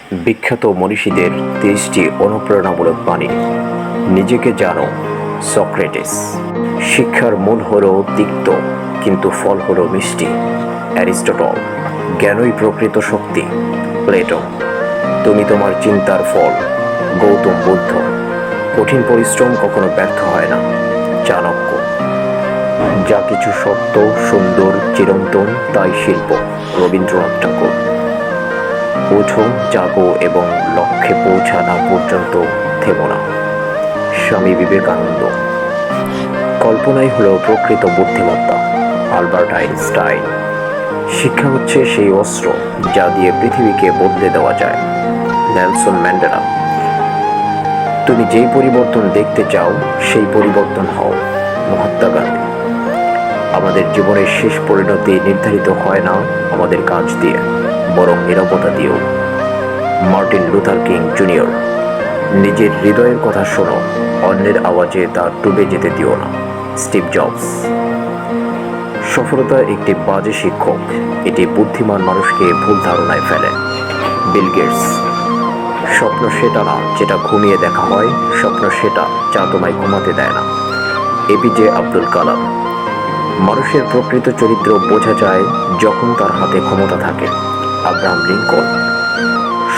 বিখ্যাত মনীষীদের 30টি অনুপ্রেরণামূলক বাণী। নিজেকে জানো, সক্রেটিস। শিক্ষার মূল হলো তিক্ত, কিন্তু ফল হলো মিষ্টি, অ্যারিস্টটল। জ্ঞানই প্রকৃত শক্তি, প্লেটো। তুমি তোমার চিন্তার ফল, গৌতম বুদ্ধ। কঠিন পরিশ্রম কখনো ব্যর্থ হয় না, চাণক্য। যা কিছু সত্য, সুন্দর, চিরন্তন, তাই শিল্প, রবীন্দ্রনাথ ঠাকুর। ওঠো, জাগো এবং লক্ষ্যে পৌঁছানো পর্যন্ত থেমো না, স্বামী বিবেকানন্দ। কল্পনাই হলো প্রকৃত বুদ্ধিমত্তা, আলবার্ট আইনস্টাইন। শিক্ষা হচ্ছে সেই অস্ত্র যা দিয়ে পৃথিবীকে বদলে দেওয়া যায়, নেলসন ম্যান্ডেলা। তুমি যেই পরিবর্তন দেখতে চাও সেই পরিবর্তন হও, মহাত্মা গান্ধী। আমাদের জীবনের শেষ পরিণতি নির্ধারিত হয় না আমাদের কাজ দিয়ে, বরং নীরবতা দিয়েও, মার্টিন লুথার কিং জুনিয়র। নিজের হৃদয়ের কথা শোনো, অন্যের আওয়াজে তা ডুবে যেতে দিও না, স্টিভ জবস। সফলতা একটি বাজে শিক্ষক, এটি বুদ্ধিমান মানুষকে ভুল ধারণায় ফেলে, বিল গেটস। স্বপ্ন সেটা না যেটা ঘুমিয়ে দেখা হয়, স্বপ্ন সেটা যা তোমায় ঘুমাতে দেয় না, এপিজে আব্দুল কালাম। মানুষের প্রকৃত চরিত্র বোঝা যায় যখন তার হাতে ক্ষমতা থাকে, আব্রাহাম লিঙ্কন।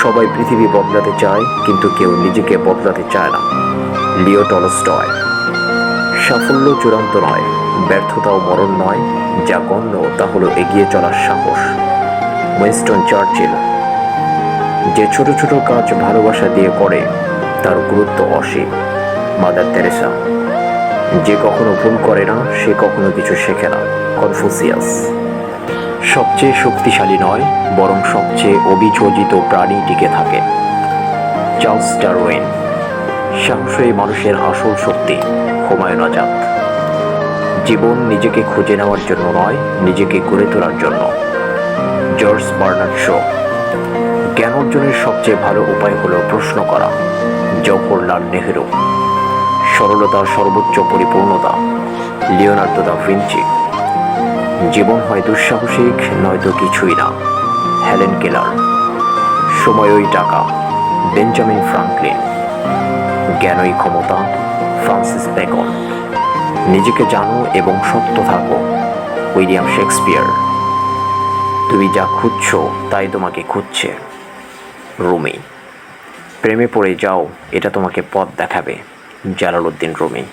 সবাই পৃথিবী বদলাতে চায়, কিন্তু কেউ নিজেকে বদলাতে চায় না, লিও টলস্টয়। সাফল্য চূড়ান্ত নয়, ব্যর্থতাও মরণ নয়, যা গণ্য তা হলো এগিয়ে চলার সাহস, উইনস্টন চার্চিল। যে ছোট ছোট কাজ ভালোবাসা দিয়ে করে তার গুরুত্ব অসীম, মাদার তেরেসা। যে কখনো ভুল করে না সে কখনো কিছু শেখে না, কনফুসিয়াস। সবচেয়ে শক্তিশালী নয়, বরং সবচেয়ে অভিযোজিত প্রাণী টিকে থাকে, চার্লস ডারউইন। সাহসই মানুষের আসল শক্তি, হুমায়ুন আজাদ। জীবন নিজেকে খুঁজে নেওয়ার জন্য নয়, নিজেকে গড়ে তোলার জন্য, জর্জ বার্নার্ড শো। জ্ঞান অর্জনের সবচেয়ে ভালো উপায় হলো প্রশ্ন করা, জওহরলাল নেহেরু। সরলতা সর্বোচ্চ পরিপূর্ণতা, লিওনার্দো দা ভিঞ্চি। জীবন হয় দুঃসাহসিক, নয়তো কিছুই না, হেলেন কেলার। সময়ই টাকা, বেঞ্জামিন ফ্রাঙ্কলিন। জ্ঞানই ক্ষমতা, ফ্রান্সিস বেকন। নিজেকে জানো এবং সত্য থাকো, উইলিয়াম শেক্সপিয়ার। তুমি যা খুঁজছো তাই তোমাকে খুঁজছে, রুমি। প্রেমে পড়ে যাও, এটা তোমাকে পথ দেখাবে, জালালউদ্দিন রুমি।